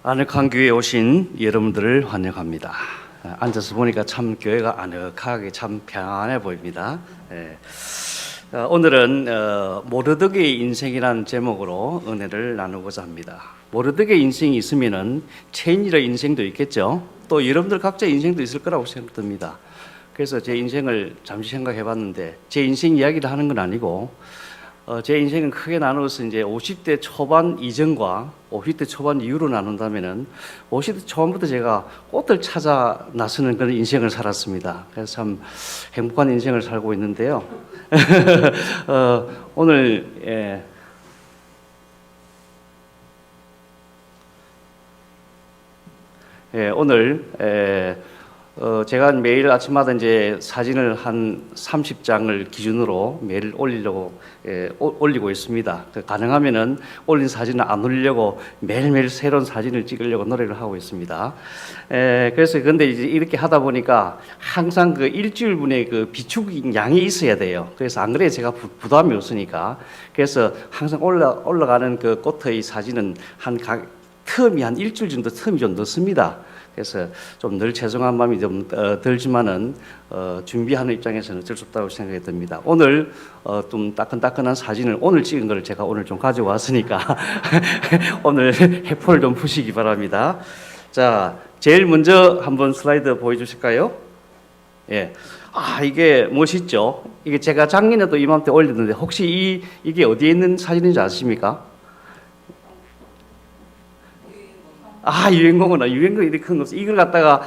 아늑한 교회에 오신 여러분들을 환영합니다. 앉아서 보니까 참 교회가 아늑하게 참 평안해 보입니다. 오늘은 모르드게의 인생이라는 제목으로 은혜를 나누고자 합니다. 모르드게의 인생이 있으면은 체인이의 인생도 있겠죠. 또 여러분들 각자 인생도 있을 거라고 생각됩니다. 그래서 제 인생을 잠시 생각해 봤는데 제 인생 이야기를 하는 건 아니고 제 인생은 크게 나누어서 이제 50대 초반 이전과 50대 초반 이후로 나눈다면은 50대 초반부터 제가 꽃을 찾아 나서는 그런 인생을 살았습니다. 그래서 참 행복한 인생을 살고 있는데요. 오늘 오늘 제가 매일 아침마다 이제 사진을 한 30장을 기준으로 매일 올리고 있습니다. 가능하면은 올린 사진을 안 올리려고 매일매일 새로운 사진을 찍으려고 노력을 하고 있습니다. 그래서 근데 이제 이렇게 하다 보니까 항상 그 일주일분의 그 비축 양이 있어야 돼요. 그래서 안 그래야 제가 부담이 없으니까. 그래서 항상 올라가는 그 꽃의 사진은 텀이 한 일주일 정도 텀이 좀 넣습니다. 그래서 좀 늘 죄송한 마음이 좀 들지만은 준비하는 입장에서는 어쩔 수 없다고 생각이 듭니다. 오늘 좀 따끈따끈한 사진을 오늘 찍은 걸 제가 오늘 좀 가지고 왔으니까 오늘 해포를 좀 푸시기 바랍니다. 자, 제일 먼저 한번 슬라이드 보여주실까요? 예. 이게 멋있죠? 이게 제가 작년에도 이맘때 올렸는데 혹시 이게 어디에 있는 사진인지 아십니까? 유행공은 이렇게 큰 거 없어. 이걸 갖다가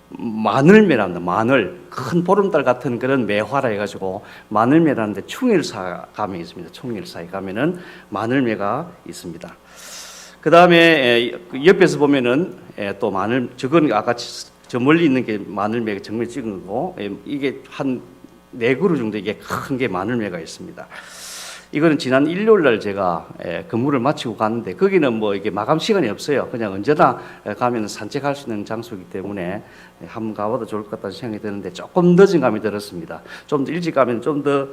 마늘매랍니다. 마늘. 큰 보름달 같은 그런 매화라 해가지고 마늘매라는데 충일사 감에 있습니다. 충일사에 가면은 마늘매가 있습니다. 그 다음에 옆에서 보면은 또 저건 아까 저 멀리 있는 게 마늘매가 정말 찍은 거고, 이게 한 4그루 정도 이게 큰 게 마늘매가 있습니다. 이거는 지난 일요일 날 제가 근무를 마치고 갔는데 거기는 뭐 이게 마감 시간이 없어요. 그냥 언제나 가면 산책할 수 있는 장소이기 때문에 한번 가봐도 좋을 것 같다는 생각이 드는데 조금 늦은 감이 들었습니다. 좀 더 일찍 가면 좀 더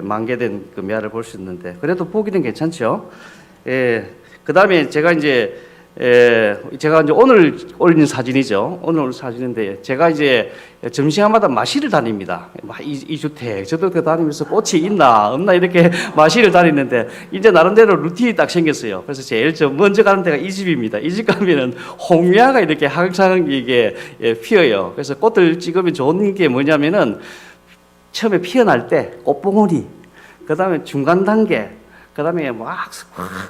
만개된 그 매화를 볼 수 있는데 그래도 보기는 괜찮죠. 그 다음에 제가 이제 오늘 올린 사진이죠. 오늘 사진인데 제가 이제 점심마다 마실을 다닙니다. 이 주택 저도 다니면서 꽃이 있나 없나 이렇게 마실을 다니는데 이제 나름대로 루틴이 딱 생겼어요. 그래서 제일 먼저 가는 데가 이 집입니다. 이 집 가면은 홍미화가 이렇게 항상 이게 피어요. 그래서 꽃을 찍으면 좋은 게 뭐냐면은 처음에 피어날 때 꽃봉오리, 그 다음에 중간 단계, 그 다음에 막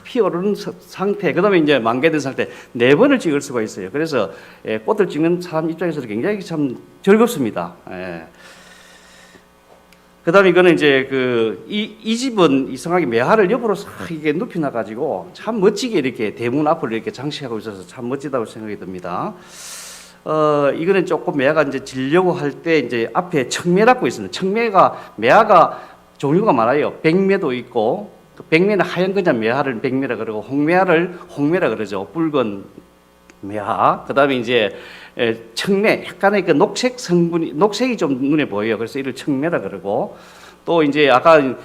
피어오르는 상태, 그 다음에 이제 만개된 상태 4번을 찍을 수가 있어요. 그래서 꽃을 찍는 사람 입장에서는 굉장히 참 즐겁습니다. 그 다음에 이거는 이제 이 집은 이상하게 매화를 옆으로 싹 이게 눕혀놔가지고 참 멋지게 이렇게 대문 앞을 이렇게 장식하고 있어서 참 멋지다고 생각이 듭니다. 이거는 조금 매화가 이제 지려고 할 때 이제 앞에 청매라고 있습니다. 매화가 종류가 많아요. 백매도 있고, 백매는 하얀 그냥 매화를 백매라 그러고 홍매화를 홍매라 그러죠. 붉은 매화. 그다음에 이제 청매, 약간의 그 녹색 성분이 녹색이 좀 눈에 보여요. 그래서 이를 청매라 그러고, 또 이제 아까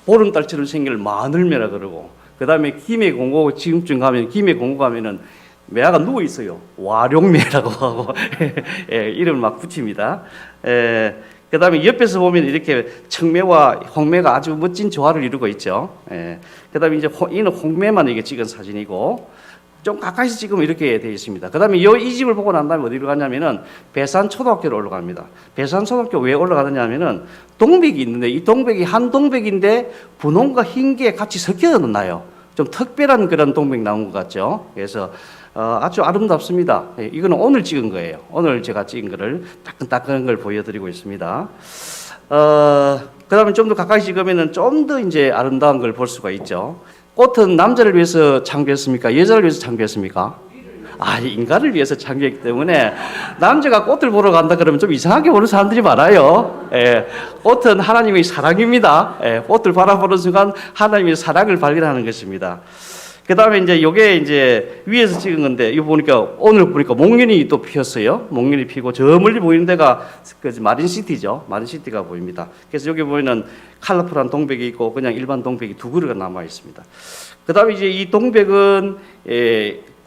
보름달처럼 생긴 마늘매라 그러고, 그다음에 김해공고 지금쯤 가면 김해공고 가면은 매화가 누워 있어요. 와룡매라고 하고 이름을 막 붙입니다. 그 다음에 옆에서 보면 이렇게 청매와 홍매가 아주 멋진 조화를 이루고 있죠. 그 다음에 이제 이는 홍매만 이게 찍은 사진이고, 좀 가까이서 찍으면 이렇게 되어 있습니다. 그 다음에 이 집을 보고 난 다음에 어디로 가냐면은 배산초등학교로 올라갑니다. 배산초등학교 왜 올라가느냐면은 동백이 있는데 이 동백이 한 동백인데 분홍과 흰 게 같이 섞여 나요. 좀 특별한 그런 동백 나온 것 같죠. 그래서 아주 아름답습니다. 이거는 오늘 찍은 거예요. 오늘 제가 찍은 거를 따끈따끈한 걸 보여드리고 있습니다. 그 다음에 좀 더 가까이 찍으면 좀 더 이제 아름다운 걸 볼 수가 있죠. 꽃은 남자를 위해서 창조했습니까? 여자를 위해서 창조했습니까? 인간을 위해서 창조했기 때문에 남자가 꽃을 보러 간다 그러면 좀 이상하게 보는 사람들이 많아요. 꽃은 하나님의 사랑입니다. 꽃을 바라보는 순간 하나님의 사랑을 발견하는 것입니다. 그 다음에 이제 요게 이제 위에서 찍은 건데, 이거 보니까 오늘 보니까 목련이 또 피었어요. 목련이 피고 저 멀리 보이는 데가 그 마린시티죠. 마린시티가 보입니다. 그래서 여기 보이는 컬러풀한 동백이 있고 그냥 일반 동백이 2그루가 남아 있습니다. 그 다음에 이제 이 동백은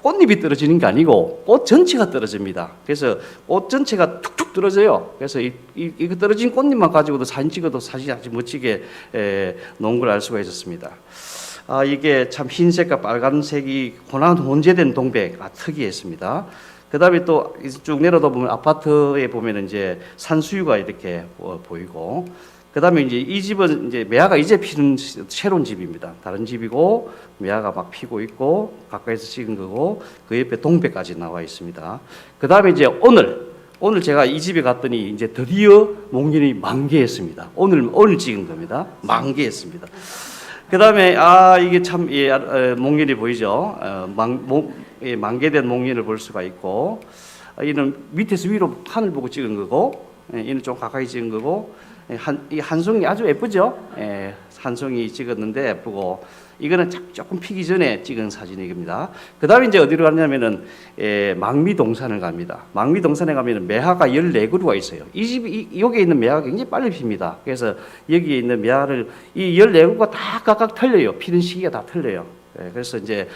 꽃잎이 떨어지는 게 아니고 꽃 전체가 떨어집니다. 그래서 꽃 전체가 툭툭 떨어져요. 그래서 이거 떨어진 꽃잎만 가지고도 사진 찍어도 사진이 아주 멋지게 놓은 걸 알 수가 있었습니다. 이게 참 흰색과 빨간색이 혼재된 동백가 특이했습니다. 그 다음에 또 쭉 내려다 보면 아파트에 보면 이제 산수유가 이렇게 보이고, 그 다음에 이제 이 집은 이제 매화가 이제 피는 새로운 집입니다. 다른 집이고 매화가 막 피고 있고 가까이서 찍은 거고 그 옆에 동백까지 나와 있습니다. 그 다음에 이제 오늘 제가 이 집에 갔더니 이제 드디어 목련이 만개했습니다. 오늘 찍은 겁니다. 만개했습니다. 그 다음에 이게 참 목련이 보이죠. 만개된 목련을 볼 수가 있고, 이는 밑에서 위로 하늘 보고 찍은 거고, 이는 좀 가까이 찍은 거고, 이 한 송이 아주 예쁘죠. 한 송이 찍었는데 예쁘고, 이거는 조금 피기 전에 찍은 사진입니다. 그 다음에 이제 어디로 가냐면은 망미동산을 갑니다. 망미동산에 가면은 매화가 14그루가 있어요. 이 집이 여기에 있는 매화가 굉장히 빨리 핍니다. 그래서 여기에 있는 매화를 이 14그루가 다 각각 틀려요. 피는 시기가 다 틀려요. 그래서 이제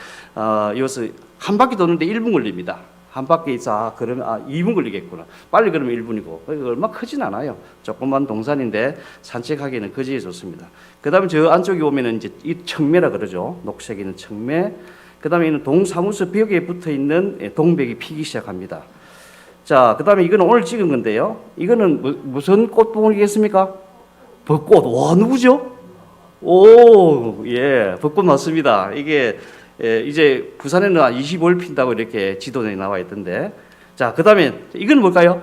여기서 한 바퀴 도는데 1분 걸립니다. 한 바퀴 그러면 2분 걸리겠구나. 빨리 그러면 1분이고. 얼마 크진 않아요. 조그만 동산인데 산책하기에는 거지에 좋습니다. 그 다음에 저 안쪽에 오면은 이제 이 청매라 그러죠. 녹색이 있는 청매. 그 다음에 이는 동사무소 벽에 붙어 있는 동백이 피기 시작합니다. 자, 그 다음에 이거는 오늘 찍은 건데요. 이거는 무슨 꽃봉오리겠습니까? 벚꽃. 와, 누구죠? 벚꽃 맞습니다. 이게 이제 부산에는 25일 핀다고 이렇게 지도에 나와 있던데. 자, 그 다음에 이건 뭘까요?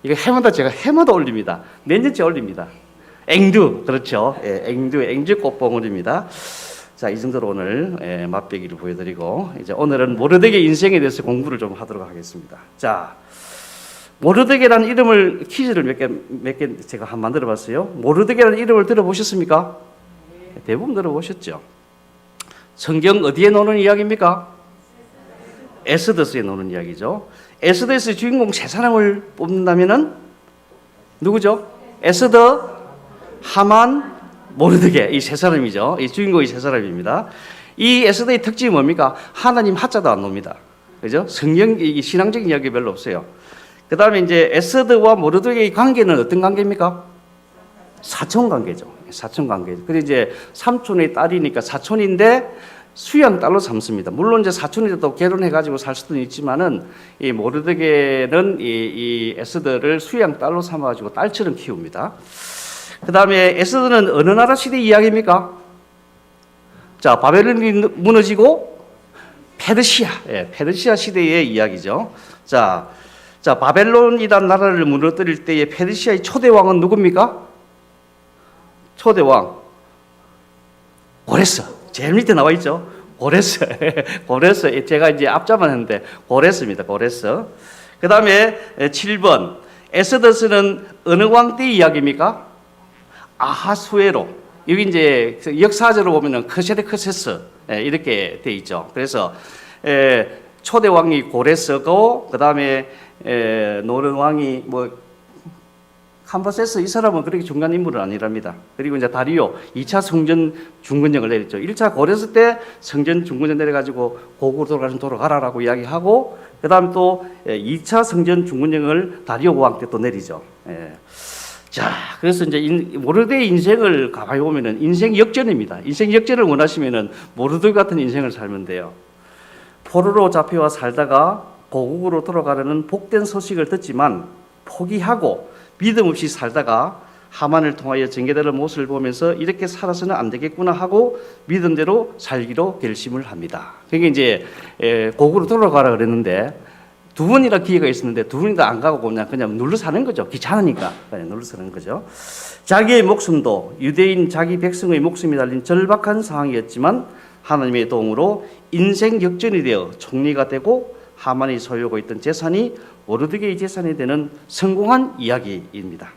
이거 제가 해마다 올립니다. 내년째 올립니다. 앵두, 그렇죠. 앵두 꽃봉오리입니다. 자, 이 정도로 오늘 맛배기를 보여드리고, 이제 오늘은 모르드게 인생에 대해서 공부를 좀 하도록 하겠습니다. 자, 모르드게라는 이름을 퀴즈를 몇 개 제가 한번 만들어봤어요. 모르드게라는 이름을 들어보셨습니까? 대부분 들어보셨죠. 성경 어디에 나오는 이야기입니까? 에스더스에 나오는 이야기죠. 에스더스의 주인공 세 사람을 뽑는다면은 누구죠? 에스더, 하만, 모르드게, 이 세 사람이죠. 이 주인공이 세 사람입니다. 이 에스더의 특징이 뭡니까? 하나님 하자도 안 놉니다. 그죠? 신앙적인 이야기 별로 없어요. 그 다음에 이제 에스더와 모르드게의 관계는 어떤 관계입니까? 사촌 관계죠. 사촌 관계. 그리고 이제 삼촌의 딸이니까 사촌인데 수양 딸로 삼습니다. 물론 이제 사촌이라도 결혼해가지고 살 수도 있지만은 이 모르드게는 이 에스더를 수양 딸로 삼아가지고 딸처럼 키웁니다. 그 다음에 에스더는 어느 나라 시대 이야기입니까? 자, 바벨론이 무너지고 페르시아 시대의 이야기죠. 자, 바벨론이란 나라를 무너뜨릴 때의 페르시아의 초대 왕은 누굽니까? 초대 왕 고레스. 제일 밑에 나와 있죠. 고레스. 제가 이제 앞자만 했는데 고레스입니다. 고레스. 그 다음에 7번 에스더스는 어느 왕 때 이야기입니까? 아하수에로. 여기 이제 역사적으로 보면은 크세르크세스 이렇게 돼 있죠. 그래서 초대 왕이 고레스고, 그 다음에 노른 왕이 캄버세스, 이 사람은 그렇게 중요한 인물은 아니랍니다. 그리고 이제 다리오 2차 성전 중건령을 내렸죠. 1차 고레스 때 성전 중건령 내려가지고 고국으로 돌아가신 돌아가라라고 이야기하고, 그 다음에 또 2차 성전 중건령을 다리오 왕 때 또 내리죠. 자, 그래서 이제 모르드게의 인생을 가만히 보면은 인생 역전입니다. 인생 역전을 원하시면은 모르드게 같은 인생을 살면 돼요. 포로로 잡혀와 살다가 고국으로 돌아가려는 복된 소식을 듣지만 포기하고 믿음 없이 살다가 하만을 통하여 전개되는 모습을 보면서 이렇게 살아서는 안 되겠구나 하고 믿음대로 살기로 결심을 합니다. 그게 이제 고국으로 돌아가라 그랬는데 두 번이나 기회가 있었는데 두 번이나 안 가고 그냥 눌러 사는 거죠. 귀찮으니까 그냥 눌러 사는 거죠. 자기의 목숨도 유대인 자기 백성의 목숨이 달린 절박한 상황이었지만 하나님의 도움으로 인생 역전이 되어 총리가 되고 하만이 소유하고 있던 재산이 모르드게의 재산이 되는 성공한 이야기입니다.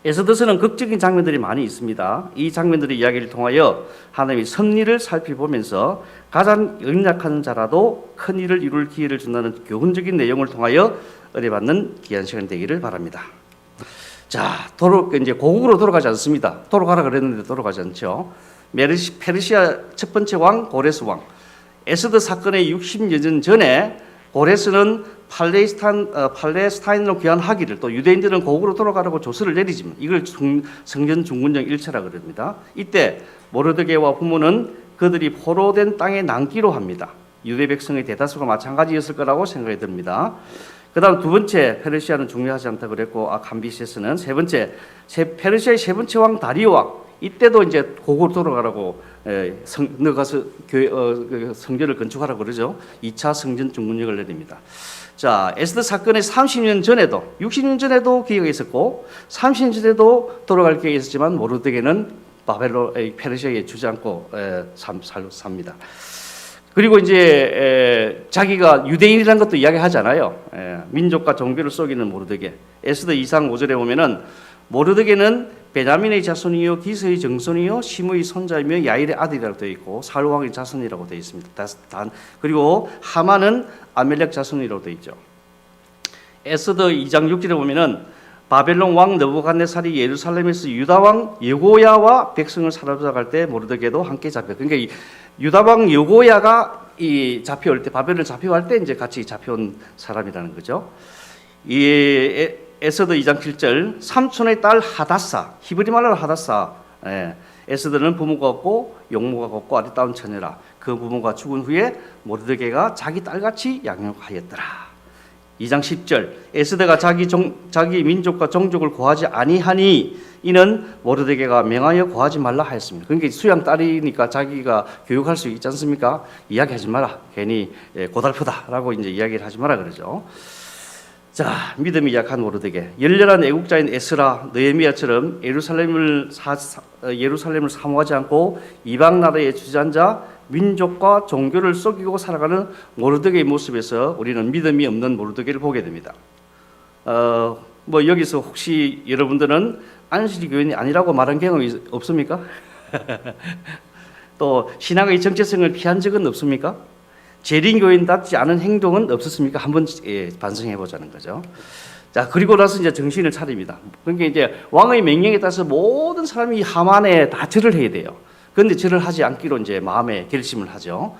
에스더서는 극적인 장면들이 많이 있습니다. 이 장면들의 이야기를 통하여 하나님의 섭리를 살펴보면서 가장 연약한 자라도 큰 일을 이룰 기회를 준다는 교훈적인 내용을 통하여 은혜받는 귀한 시간이 되기를 바랍니다. 자, 이제 고국으로 돌아가지 않습니다. 돌아가라 그랬는데 돌아가지 않죠. 페르시아 첫 번째 왕 고레스 왕. 에스더 사건의 60여 년 전에 고레스는 팔레스타인으로 귀환하기를, 또 유대인들은 고국으로 돌아가라고 조서를 내리지만 이걸 성전 중군령 일체라 그럽니다. 이때 모르드게와 부모는 그들이 포로된 땅에 남기로 합니다. 유대 백성의 대다수가 마찬가지였을 거라고 생각이 듭니다. 그 다음 두 번째, 페르시아는 중요하지 않다 그랬고, 감비세스는 세 번째, 페르시아의 세 번째 왕 다리오 왕, 이때도 이제 고국으로 돌아가라고 너가서 성전을 건축하라고 그러죠. 2차 성전 중군령을 내립니다. 자, 에스더 사건의 30년 전에도, 60년 전에도 기회가 있었고 30년 전에도 돌아갈 기회가 있었지만 모르드게는 페르시아에 주지 않고 삽니다. 그리고 이제 자기가 유대인이라는 것도 이야기하잖아요. 민족과 종교를 속이는 모르드게. 에스더 2상 5절에 보면은 모르드게는 베냐민의 자손이요 기스의 정손이요 심의 손자이며 야일의 아들이라고 되어 있고 사울왕의 자손이라고 되어 있습니다. 그리고 하만은 아멜렉 자손이라고 되어 있죠. 에스더 2장 6절에 보면은 바벨론 왕 느부갓네살이 예루살렘에서 유다 왕 여고야와 백성을 사로잡을 때 모르드게도 함께 잡혀. 그러니까 유다 왕 여고야가 잡혀올 때, 바벨을 잡혀갈 때 이제 같이 잡혀온 사람이라는 거죠. 이 에스더 2장 7절, 삼촌의 딸 하다사, 히브리 말로 하다사. 에스더는 부모가 없고 용모가 없고 아리따운 처녀라. 그 부모가 죽은 후에 모르드게가 자기 딸같이 양육하였더라. 2장 10절, 에스더가 자기 민족과 종족을 고하지 아니하니 이는 모르드게가 명하여 고하지 말라 하였습니다. 그러니까 수양 딸이니까 자기가 교육할 수 있지 않습니까? 이야기하지 마라. 괜히 고달프다라고 이제 이야기를 하지 마라 그러죠. 자, 믿음이 약한 모르드게, 열렬한 애국자인 에스라, 느헤미야처럼 예루살렘을 사모하지 않고 이방 나라의 주저앉아 민족과 종교를 속이고 살아가는 모르드게의 모습에서 우리는 믿음이 없는 모르드게를 보게 됩니다. 여기서 혹시 여러분들은 안식일 교인이 아니라고 말한 경험이 없습니까? 또 신앙의 정체성을 피한 적은 없습니까? 재림교인답지 않은 행동은 없었습니까? 한번 반성해 보자는 거죠. 자, 그리고 나서 이제 정신을 차립니다. 그러니까 이제 왕의 명령에 따라서 모든 사람이 하만에 다 절을 해야 돼요. 그런데 절을 하지 않기로 이제 마음에 결심을 하죠.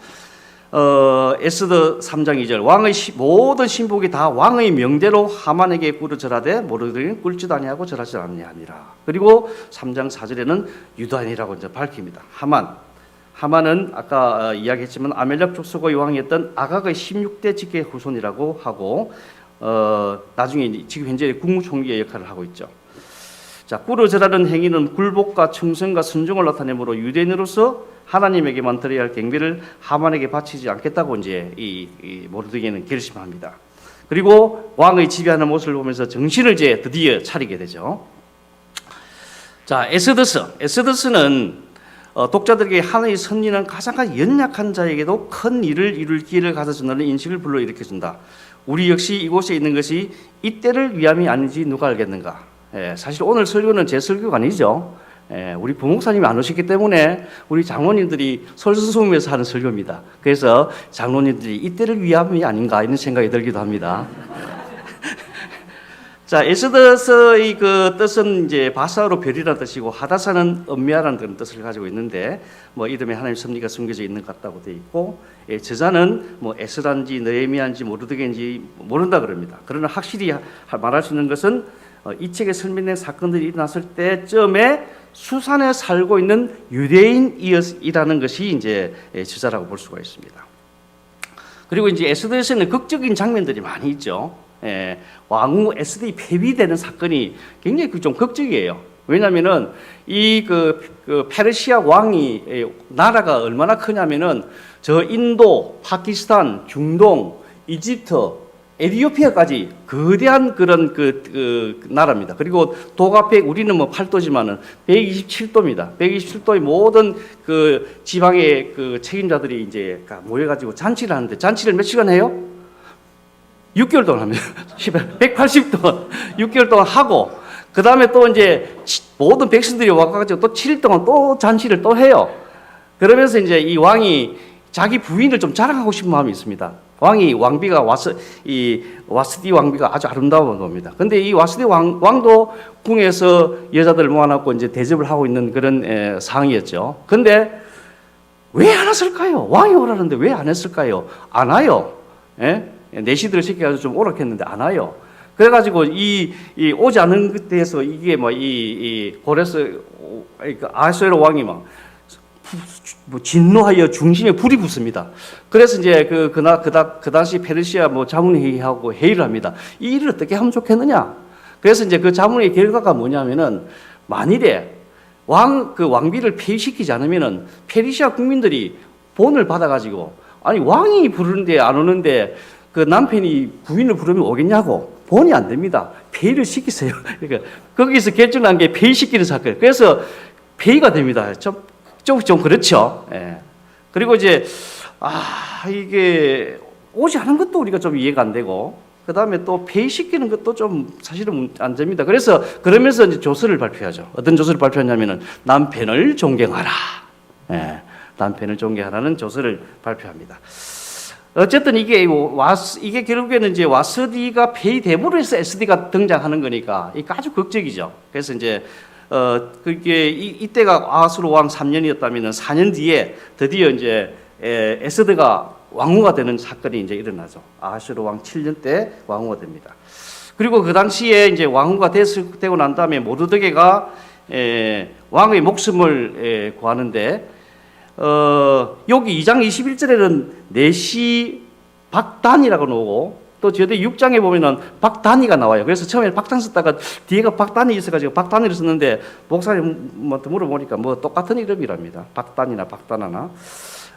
에스더 3장 2절, 왕의 모든 신복이 다 왕의 명대로 하만에게 꿇어 절하되 모르드게는 꿇지도 아니하고 절하지 아니하니라. 그리고 3장 4절에는 유다인이라고 이제 밝힙니다. 하만은 아까 이야기했지만 아멜렉 족속의 왕이었던 아각의 16대 직계 후손이라고 하고 나중에 지금 현재 국무총리의 역할을 하고 있죠. 자, 꿇어 절하는 행위는 굴복과 충성과 순종을 나타내므로 유대인으로서 하나님에게만 드려야 할 경배를 하만에게 바치지 않겠다고 이제 이 모르드게는 결심합니다. 그리고 왕의 지배하는 모습을 보면서 정신을 이제 드디어 차리게 되죠. 자, 에스더스는 독자들에게 하나님의 섭리는 가장 연약한 자에게도 큰 일을 이룰 기회를 가져준다는 인식을 불러일으켜준다. 우리 역시 이곳에 있는 것이 이때를 위함이 아닌지 누가 알겠는가? 사실 오늘 설교는 제 설교가 아니죠. 우리 부목사님이 안 오셨기 때문에 우리 장로님들이 솔선수범해서 하는 설교입니다. 그래서 장로님들이 이때를 위함이 아닌가 이런 생각이 들기도 합니다. 자, 에스더서의 그 뜻은 이제 바사로 별이라는 뜻이고 하다사는 엄미아라는 그런 뜻을 가지고 있는데 이름에 하나님의 섭리가 숨겨져 있는 것 같다고 되어 있고 저자는 에스라인지 느헤미야인지 모르드게인지 모른다 그럽니다. 그러나 확실히 말할 수 있는 것은 이 책에 설명된 사건들이 일어났을 때쯤에 수산에 살고 있는 유대인이라는 것이 이제 저자라고 볼 수가 있습니다. 그리고 이제 에스더에서는 극적인 장면들이 많이 있죠. 왕후 에스더이 폐위되는 사건이 굉장히 좀 극적이에요. 왜냐하면은 그 페르시아 왕이 나라가 얼마나 크냐면은 저 인도, 파키스탄, 중동, 이집트, 에티오피아까지 거대한 그런 그 나라입니다. 그리고 도가백 우리는 팔도지만은 127도입니다. 127도의 모든 그 지방의 그 책임자들이 이제 모여가지고 잔치를 하는데 잔치를 몇 시간 해요? 6개월 동안 합니다. 180도 6개월 동안 하고 그 다음에 또 이제 모든 백성들이 와가지고 또 7일 동안 또 잔치를 또 해요. 그러면서 이제 이 왕이 자기 부인을 좀 자랑하고 싶은 마음이 있습니다. 왕비가 와스디 왕비가 아주 아름다운 겁니다. 근데 이 와스디 왕도 궁에서 여자들 모아놓고 이제 대접을 하고 있는 그런 상황이었죠. 근데 왜 안 왔을까요? 왕이 오라는데 왜 안 했을까요? 안 와요. 예? 내시들을 시켜가지고 좀 오락했는데 안 와요. 그래가지고 이 오지 않은 데에서 이게 뭐 이 고레스 아하수에로 왕이 막 진노하여 중심에 불이 붙습니다. 그래서 이제 그 당시 페르시아 뭐 자문회의하고 회의를 합니다. 이 일을 어떻게 하면 좋겠느냐? 그래서 이제 그 자문회의 결과가 뭐냐면은 만일에 왕비를 폐위시키지 않으면은 페르시아 국민들이 본을 받아가지고 아니 왕이 부르는데 안 오는데 그 남편이 부인을 부르면 오겠냐고. 본이 안 됩니다. 폐위를 시키세요. 그러니까 거기서 결정난 게 폐위시키는 사건. 그래서 폐위가 됩니다. 좀 그렇죠. 예. 그리고 이제 이게 오지 않은 것도 우리가 좀 이해가 안 되고 그 다음에 또 폐위시키는 것도 좀 사실은 안 됩니다. 그래서 그러면서 이제 조서를 발표하죠. 어떤 조서를 발표하냐면은 남편을 존경하라. 예. 남편을 존경하라는 조서를 발표합니다. 어쨌든 이게 결국에는 이제 와스디가 폐위됨으로 해서 에스디가 등장하는 거니까 이게 아주 극적이죠. 그래서 이제 그게 이때가 아하수르 왕 3년이었다면 4년 뒤에 드디어 이제 에스드가 왕후가 되는 사건이 이제 일어나죠. 아하수르 왕 7년 때 왕후가 됩니다. 그리고 그 당시에 이제 왕후가 되고 난 다음에 모르드게가 왕의 목숨을 구하는데 여기 2장 21절에는 내시 박단이라고 나오고 또 저희 6장에 보면은 박단이가 나와요. 그래서 처음에 박단 썼다가 뒤에가 박단이 있어가지고 박단이를 썼는데 목사님한테 물어보니까 뭐 똑같은 이름이랍니다. 박단이나 박단하나.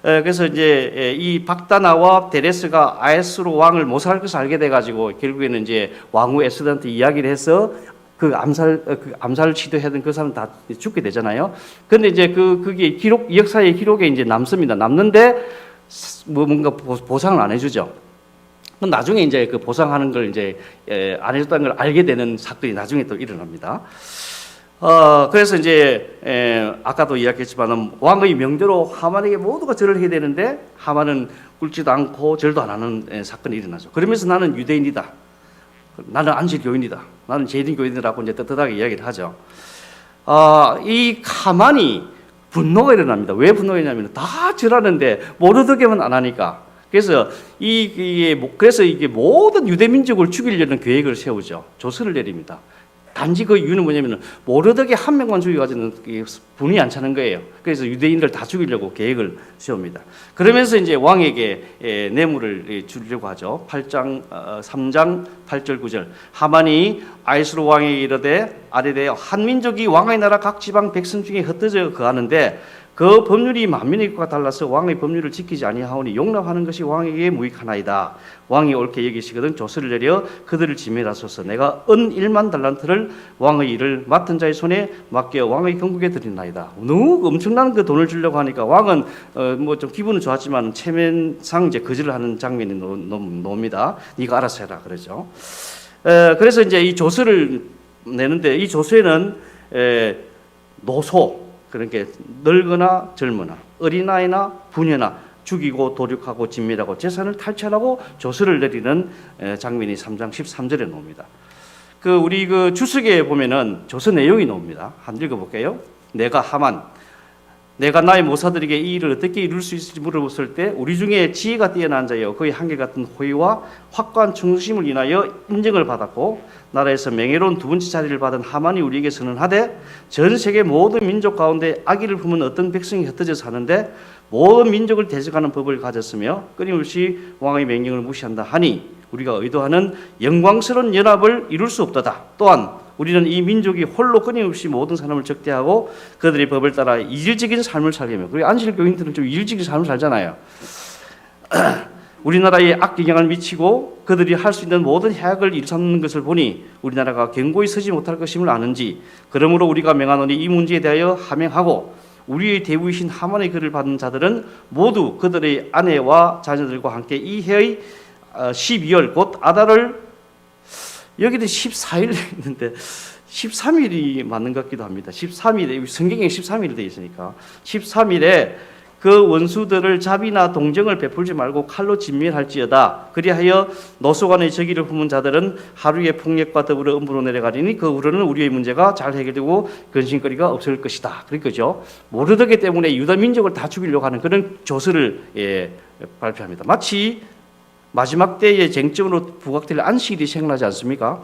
그래서 이제 이 박다나와 데레스가 아하수르 왕을 모살할 것을 알게 돼가지고 결국에는 이제 왕후 에스더한테 이야기를 해서 그 암살을 시도했던 그 사람 다 죽게 되잖아요. 근데 이제 그게 역사의 기록에 이제 남습니다. 남는데 뭔가 보상을 안 해주죠. 나중에 이제 그 보상하는 걸 이제 안 해줬다는 걸 알게 되는 사건이 나중에 또 일어납니다. 그래서 이제 아까도 이야기했지만 왕의 명대로 하만에게 모두가 절을 해야 되는데 하만은 꿇지도 않고 절도 안 하는 사건이 일어나죠. 그러면서 나는 유대인이다. 나는 안식교인이다. 나는 제일교인이라고 이제 떳떳하게 이야기를 하죠. 이 하만이 분노가 일어납니다. 왜 분노가 일어나냐면 다 절하는데 모르드게만 안 하니까. 그래서 그래서 이게 모든 유대 민족을 죽이려는 계획을 세우죠. 조서를 내립니다. 단지 그 이유는 뭐냐면 모르드게 한 명만 죽여가지고는 분이 안 차는 거예요. 그래서 유대인들 다 죽이려고 계획을 세웁니다. 그러면서 이제 왕에게 뇌물을 주려고 하죠. 3장 8절 9절 하만이 아하수르 왕에게 이르되 아뢰되 한 민족이 왕의 나라 각 지방 백성 중에 흩어져 거하는데 그 법률이 만민의 것과 달라서 왕의 법률을 지키지 아니하오니 용납하는 것이 왕에게 무익하나이다. 왕이 옳게 여기시거든 조서를 내려 그들을 지멸하소서. 내가 은 1만 달란트를 왕의 일을 맡은 자의 손에 맡겨 왕의 경국에 드리나이다. 너무 엄청난 그 돈을 주려고 하니까 왕은 뭐 좀 기분은 좋았지만 체면상 이제 거절을 하는 장면이 나옵니다. 네가 알아서 해라 그러죠. 그래서 이제 이 조서를 내는데 이 조서에는 노소 그러니까 늙거나 젊으나 어린아이나 부녀나 죽이고 도륙하고 진멸하고 재산을 탈취하고 조서를 내리는 장면이 3장 13절에 나옵니다. 우리 주석에 보면은 조서 내용이 나옵니다. 한번 읽어볼게요. 내가 나의 모사들에게 이 일을 어떻게 이룰 수 있을지 물어봤을 때 우리 중에 지혜가 뛰어난 자여 그의 한결같은 호의와 확고한 충성심을 인하여 인정을 받았고 나라에서 명예로운 두 번째 자리를 받은 하만이 우리에게 선언하되 전 세계 모든 민족 가운데 악의를 품은 어떤 백성이 흩어져 사는데 모든 민족을 대적하는 법을 가졌으며 끊임없이 왕의 명령을 무시한다 하니 우리가 의도하는 영광스러운 연합을 이룰 수 없도다. 또한 우리는 이 민족이 홀로 끊임없이 모든 사람을 적대하고 그들의 법을 따라 이질적인 삶을 살려며 그리고 안식교인들은 좀 이질적인 삶을 살잖아요. 우리나라에 악영향을 미치고 그들이 할 수 있는 모든 해악을 일삼는 것을 보니 우리나라가 견고히 서지 못할 것임을 아는지 그러므로 우리가 명하노니 이 문제에 대하여 하명하고 우리의 대부이신 하만의 글을 받은 자들은 모두 그들의 아내와 자녀들과 함께 이 해의 12월 곧 아달을 여기도 14일 있는데 13일이 맞는 것 같기도 합니다. 13일에 성경에 13일이 되어 있으니까 13일에 그 원수들을 자비나 동정을 베풀지 말고 칼로 진멸할지어다. 그리하여 노소간의 저기를 품은 자들은 하루의 폭력과 더불어 음부로 내려가리니 그 후로는 우리의 문제가 잘 해결되고 근심거리가 없을 것이다. 그렇죠. 모르드게 때문에 유다 민족을 다 죽이려고 하는 그런 조서를 발표합니다. 마치 마지막 때의 쟁점으로 부각될 안식일이 생각나지 않습니까?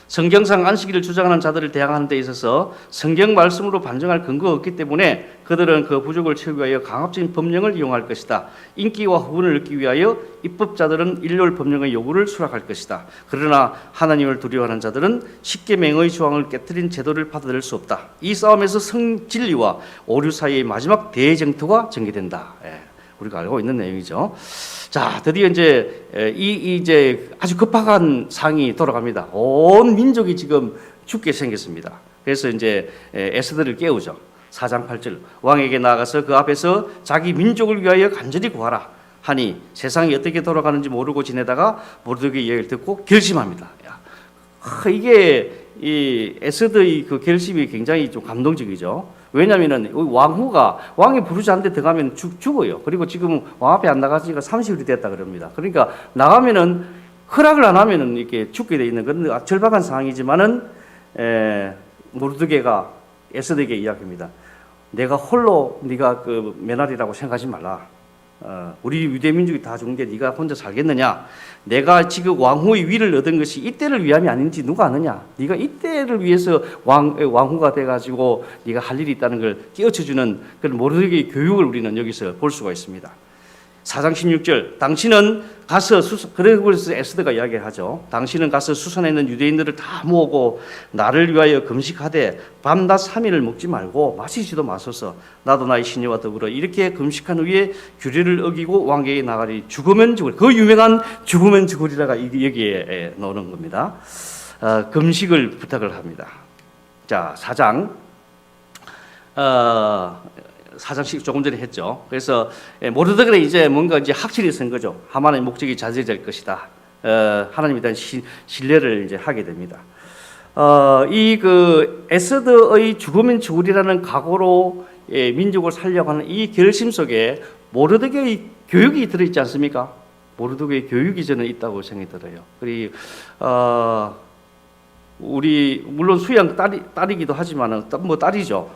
성경상 안식일을 주장하는 자들을 대항하는 데 있어서 성경 말씀으로 반증할 근거가 없기 때문에 그들은 그 부족을 채우기 위하여 강압적인 법령을 이용할 것이다. 인기와 후원을 얻기 위하여 입법자들은 일률 법령의 요구를 수락할 것이다. 그러나 하나님을 두려워하는 자들은 십계명의 조항을 깨뜨린 제도를 받아들일 수 없다. 이 싸움에서 성진리와 오류 사이의 마지막 대쟁투가 전개된다. 우리가 알고 있는 내용이죠. 자, 드디어 이제 아주 급박한 상이 돌아갑니다. 온 민족이 지금 죽게 생겼습니다. 그래서 이제 에스더를 깨우죠. 4장 8절 왕에게 나아가서 그 앞에서 자기 민족을 위하여 간절히 구하라 하니 세상이 어떻게 돌아가는지 모르고 지내다가 모르드게의 이야기를 듣고 결심합니다. 이게 이 에스더의 그 결심이 굉장히 좀 감동적이죠. 왜냐하면은 왕이 부르지 않는데 들어가면 죽어요. 그리고 지금 왕 앞에 안 나가지가 30일이 됐다 그럽니다. 그러니까 나가면은 허락을 안 하면은 이렇게 죽게 돼 있는 그런 절박한 상황이지만은 모르드게가 에스더에게 이야기합니다. 내가 홀로 네가 그 메날이라고 생각하지 말라. 우리 유대 민족이 다 죽는데 네가 혼자 살겠느냐? 내가 지금 왕후의 위를 얻은 것이 이때를 위함이 아닌지 누가 아느냐? 네가 이때를 위해서 왕후가 돼가지고 네가 할 일이 있다는 걸 깨우쳐주는 그런 모르드게의 교육을 우리는 여기서 볼 수가 있습니다. 4장 16절 당신은 가서 그래서 에스더가 이야기하죠. 당신은 가서 수산에 있는 유대인들을 다 모으고 나를 위하여 금식하되 밤낮 3일을 먹지 말고 마시지도 마소서. 나도 나의 시녀와 더불어 이렇게 금식한 후에 규례를 어기고 왕에게 나가리. 죽으면 죽으리. 그 유명한 죽으면 죽으리라가 여기에 나오는 겁니다. 금식을 부탁을 합니다. 자, 4장씩 조금 전에 했죠. 그래서 모르드게는 이제 뭔가 이제 확실히 쓴 거죠. 하만의 목적이 자제될 것이다. 하나님에 대한 신뢰를 이제 하게 됩니다. 이 그 에스더의 죽으면 죽으리라는 각오로 민족을 살려고 하는 이 결심 속에 모르드게의 교육이 들어있지 않습니까? 모르드게의 교육이 저는 있다고 생각이 들어요. 그리고 우리 물론 수양 딸이기도 하지만은 뭐 딸이죠.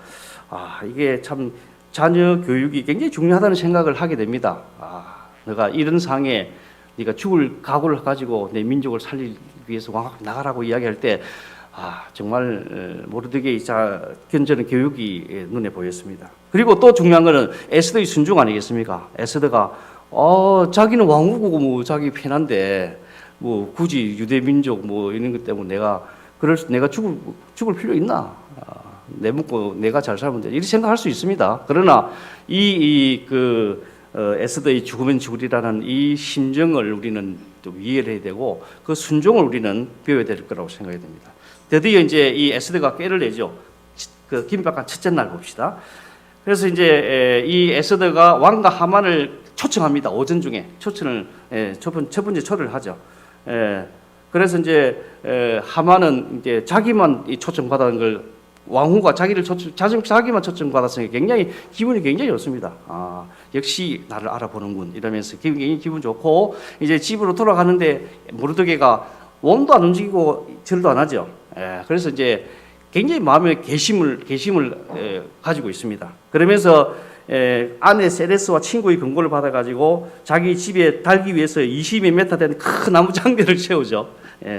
이게 참 자녀 교육이 굉장히 중요하다는 생각을 하게 됩니다. 너가 이런 상에 네가 죽을 각오를 가지고 내 민족을 살리기 위해서 왕 앞에 나가라고 이야기할 때 정말 모르드게의 견저는 교육이 눈에 보였습니다. 그리고 또 중요한 거는 에스더의 순종 아니겠습니까? 에스더가 자기는 왕후고 뭐 자기 편한데 뭐 굳이 유대 민족 뭐 이런 것 때문에 내가 죽을 필요 있나? 내 묻고 내가 잘 살면 돼. 이렇게 생각할 수 있습니다. 그러나 에스더의 죽으면 죽으리라는 이 심정을 우리는 좀 이해를 해야 되고 그 순종을 우리는 배워야 될 거라고 생각이 됩니다. 드디어 이제 이 에스더가 꾀를 내죠. 그 긴박한 첫째 날 봅시다. 그래서 이제 이 에스더가 왕과 하만을 초청합니다. 오전 중에 초청을 첫 번째 초를 하죠. 그래서 이제 하만은 이제 자기만 이 초청받은 걸 왕후가 자기만 초청받았으니까 기분이 굉장히 좋습니다. 역시 나를 알아보는군 이러면서 굉장히 기분 좋고 이제 집으로 돌아가는데 모르드게가 몸도 안 움직이고 절도 안 하죠. 그래서 이제 굉장히 마음에 개심을 가지고 있습니다. 그러면서 아내 세레스와 친구의 권고를 받아가지고 자기 집에 달기 위해서 20몇 미터 된 큰 나무 장대를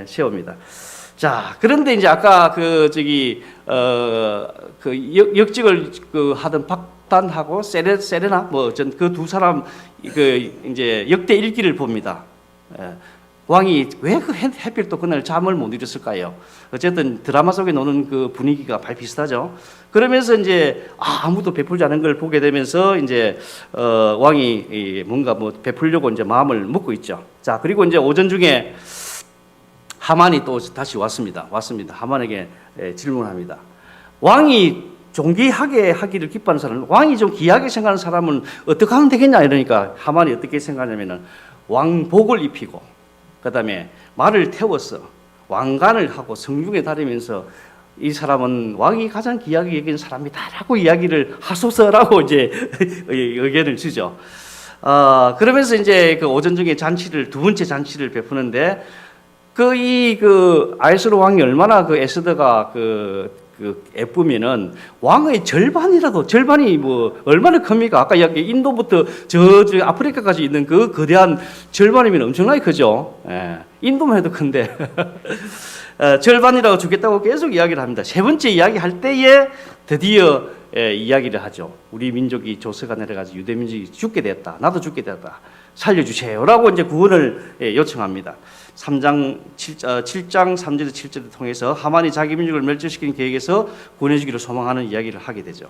세웁니다. 자, 그런데 이제 아까 역직을 하던 박단하고 세레나 뭐 전 그 두 사람 이제 역대 일기를 봅니다. 왕이 왜 그 해필 또 그날 잠을 못 이뤘을까요? 어쨌든 드라마 속에 노는 그 분위기가 비슷하죠. 그러면서 이제 아무도 베풀지 않은 걸 보게 되면서 이제 왕이 뭔가 뭐 베풀려고 이제 마음을 먹고 있죠. 자, 그리고 이제 오전 중에 하만이 또 다시 왔습니다. 하만에게 질문합니다. 왕이 존귀하게 하기를 기뻐하는 사람, 왕이 좀 귀하게 생각하는 사람은 어떻게 하면 되겠냐 이러니까 하만이 어떻게 생각하냐면은 왕복을 입히고 그다음에 말을 태워서 왕관을 하고 성중에 다니면서 이 사람은 왕이 가장 귀하게 여기는 사람이다라고 이야기를 하소서라고 이제 의견을 주죠. 그러면서 이제 그 오전 중에 두 번째 잔치를 베푸는데 아에스로 왕이 얼마나 에스더가 예쁘면은 왕의 절반이 뭐 얼마나 큽니까? 아까 이야기 인도부터 저 아프리카까지 있는 그 거대한 절반이면 엄청나게 크죠. 예, 인도만 해도 큰데 절반이라고 주겠다고 계속 이야기를 합니다. 세 번째 이야기할 때에 드디어 이야기를 하죠. 우리 민족이 조서가 내려가지고 유대 민족이 죽게 됐다. 나도 죽게 됐다. 살려주세요라고 이제 구원을 요청합니다. 7장 3절에서 7절을 통해서 하만이 자기 민족을 멸절시키는 계획에서 구원해주기를 소망하는 이야기를 하게 되죠.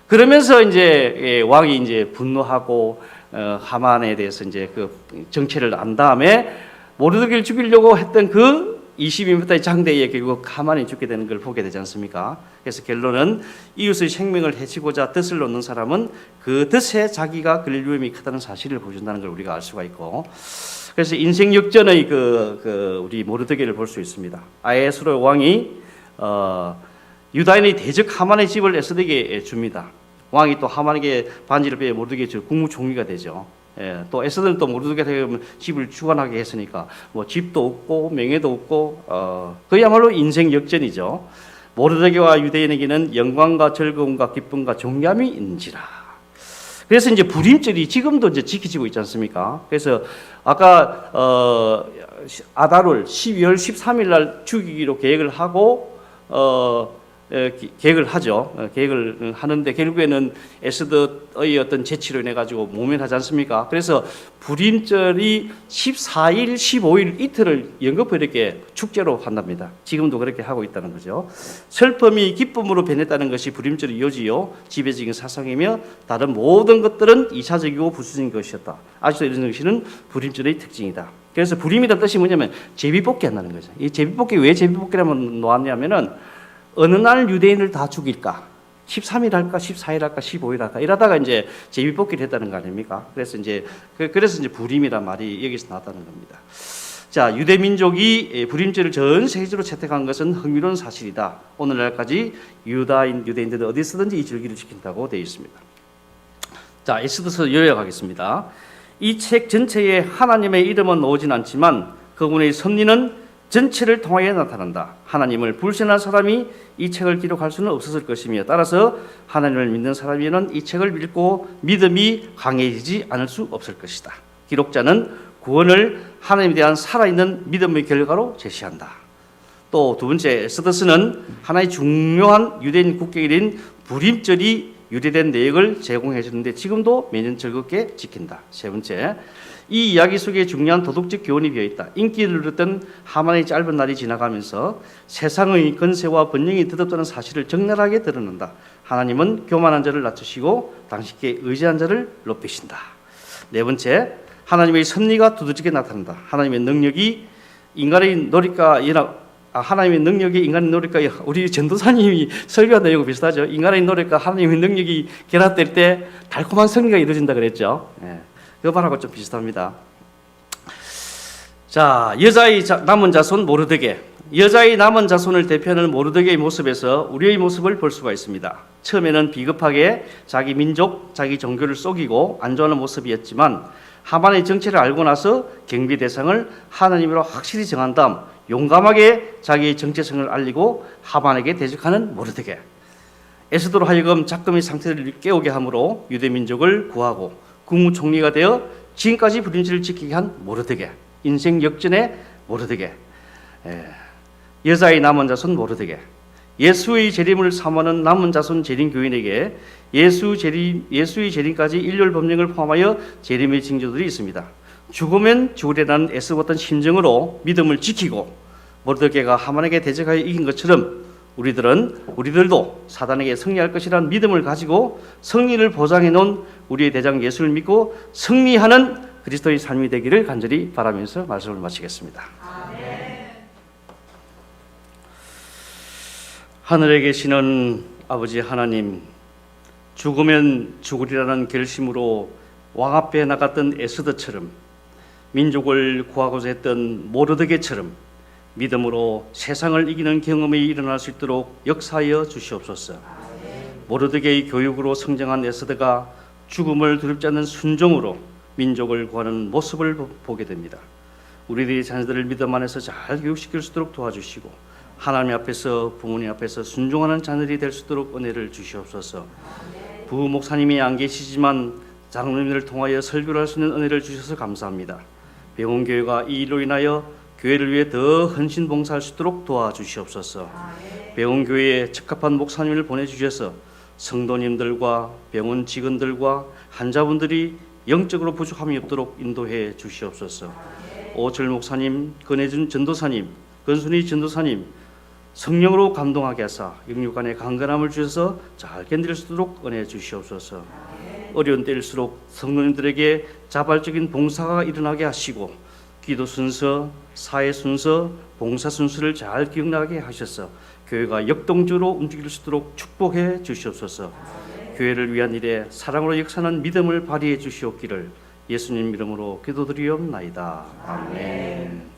그러면서 이제 왕이 이제 분노하고 하만에 대해서 이제 그 정체를 안 다음에 모르드게를 죽이려고 했던 그 22m의 장대에 결국 하만이 죽게 되는 걸 보게 되지 않습니까? 그래서 결론은 이웃의 생명을 해치고자 덫을 놓는 사람은 그 덫에 자기가 걸릴 위험이 크다는 사실을 보여준다는 걸 우리가 알 수가 있고, 그래서 인생 역전의 우리 모르드게를 볼 수 있습니다. 아에스로 왕이 유다인의 대적 하만의 집을 에스더에게 줍니다. 왕이 또 하만에게 반지를 빼어 모르드게 국무총리가 되죠. 예, 또 에스더는 또 모르드게한테 집을 주관하게 했으니까 뭐 집도 없고 명예도 없고 그야말로 인생 역전이죠. 모르드게와 유대인에게는 영광과 즐거움과 기쁨과 존귀함이 있는지라. 그래서 이제 불임절이 지금도 이제 지켜지고 있지 않습니까? 그래서 아까 아달월 12월 13일 날 죽이기로 계획을 하고 계획을 하죠. 계획을 하는데 결국에는 에스더의 어떤 재치로 인해 가지고 모면하지 않습니까? 그래서 불임절이 14일, 15일 이틀을 연거푸 이렇게 축제로 한답니다. 지금도 그렇게 하고 있다는 거죠. 슬픔이 기쁨으로 변했다는 것이 불임절의 이유지요. 지배적인 사상이며 다른 모든 것들은 2차적이고 부수적인 것이었다. 아직도 이런 것이 불임절의 특징이다. 그래서 불임이라는 뜻이 뭐냐면 제비뽑기 한다는 거죠. 이 제비뽑기 왜 제비뽑기라면 놓았냐면은 어느 날 유대인을 다 죽일까? 13일 할까, 14일 할까, 15일 할까? 이러다가 이제 제비뽑기를 했다는 거 아닙니까? 그래서 이제 불임이란 말이 여기서 나왔다는 겁니다. 자, 유대 민족이 불임절을 전 세계적으로 채택한 것은 흥미로운 사실이다. 오늘날까지 유대인들은 어디서든지 이 절기를 지킨다고 되어 있습니다. 자, 에스더서 요약하겠습니다. 이 책 전체에 하나님의 이름은 나오진 않지만 그분의 섭리는 전체를 통하여 나타난다. 하나님을 불신한 사람이 이 책을 기록할 수는 없었을 것이며 따라서 하나님을 믿는 사람에게는 이 책을 읽고 믿음이 강해지지 않을 수 없을 것이다. 기록자는 구원을 하나님에 대한 살아있는 믿음의 결과로 제시한다. 또 두 번째, 에스더서는 하나의 중요한 유대인 국경일인 불임절이 유래된 내역을 제공해 주는데 지금도 매년 즐겁게 지킨다. 세 번째, 이 이야기 속에 중요한 도덕적 교훈이 비어있다. 인기를 누렸던 하만의 짧은 날이 지나가면서 세상의 건세와 번영이 드럽다는 사실을 적나라하게 드러낸다. 하나님은 교만한 자를 낮추시고 당신께 의지한 자를 높이신다. 네 번째, 하나님의 섭리가 두드러지게 나타난다. 하나님의 능력이 인간의 노력과 우리 전도사님이 설교한 내용과 비슷하죠. 인간의 노력과 하나님의 능력이 결합될 때 달콤한 승리가 이루어진다 그랬죠. 예. 그 말하고 좀 비슷합니다. 자, 여자의 남은 자손 모르드게. 여자의 남은 자손을 대표하는 모르드게의 모습에서 우리의 모습을 볼 수가 있습니다. 처음에는 비겁하게 자기 민족, 자기 종교를 속이고 안주하는 모습이었지만 하만의 정체를 알고 나서 경비 대상을 하나님으로 확실히 정한 다음 용감하게 자기의 정체성을 알리고 하만에게 대적하는 모르드게. 에스더로 하여금 작금의 상태를 깨우게 함으로 유대 민족을 구하고 국무총리가 되어 지금까지 불임절을 지키게 한 모르드게. 인생 역전의 모르드게. 여자의 남은 자손 모르드게. 예수의 재림을 사모하는 남은 자손 재림 교인에게 예수의 재림까지 일렬 법령을 포함하여 재림의 징조들이 있습니다. 죽으면 죽으리라는 애쓰었던 심정으로 믿음을 지키고 모르드게가 하만에게 대적하여 이긴 것처럼 우리들도 사단에게 승리할 것이라는 믿음을 가지고 승리를 보장해 놓은 우리의 대장 예수를 믿고 승리하는 그리스도의 삶이 되기를 간절히 바라면서 말씀을 마치겠습니다. 아멘. 하늘에 계시는 아버지 하나님, 죽으면 죽으리라는 결심으로 왕 앞에 나갔던 에스더처럼 민족을 구하고자 했던 모르드게처럼 믿음으로 세상을 이기는 경험이 일어날 수 있도록 역사하여 주시옵소서. 모르드게의 교육으로 성장한 에스더가 죽음을 두렵지 않는 순종으로 민족을 구하는 모습을 보게 됩니다. 우리들의 자녀들을 믿음 안에서 잘 교육시킬 수 있도록 도와주시고 하나님 앞에서 부모님 앞에서 순종하는 자녀들이 될 수 있도록 은혜를 주시옵소서. 부부 목사님이 안 계시지만 장로님들을 통하여 설교를 할 수 있는 은혜를 주셔서 감사합니다. 배원교회가 이 일로 인하여 교회를 위해 더 헌신 봉사할 수 있도록 도와주시옵소서. 배원교회에 적합한 목사님을 보내주셔서 성도님들과 병원 직원들과 환자분들이 영적으로 부족함이 없도록 인도해 주시옵소서. 오철 목사님, 권혜준 전도사님, 권순희 전도사님 성령으로 감동하게 하사 영육간의 강건함을 주셔서 잘 견딜 수 있도록 은혜 주시옵소서. 어려운 때일수록 성도님들에게 자발적인 봉사가 일어나게 하시고 기도 순서, 사회 순서, 봉사 순서를 잘 기억나게 하셔서 교회가 역동적으로 움직일 수 있도록 축복해 주시옵소서. 교회를 위한 일에 사랑으로 역사하는 믿음을 발휘해 주시옵기를 예수님 이름으로 기도드리옵나이다. 아멘.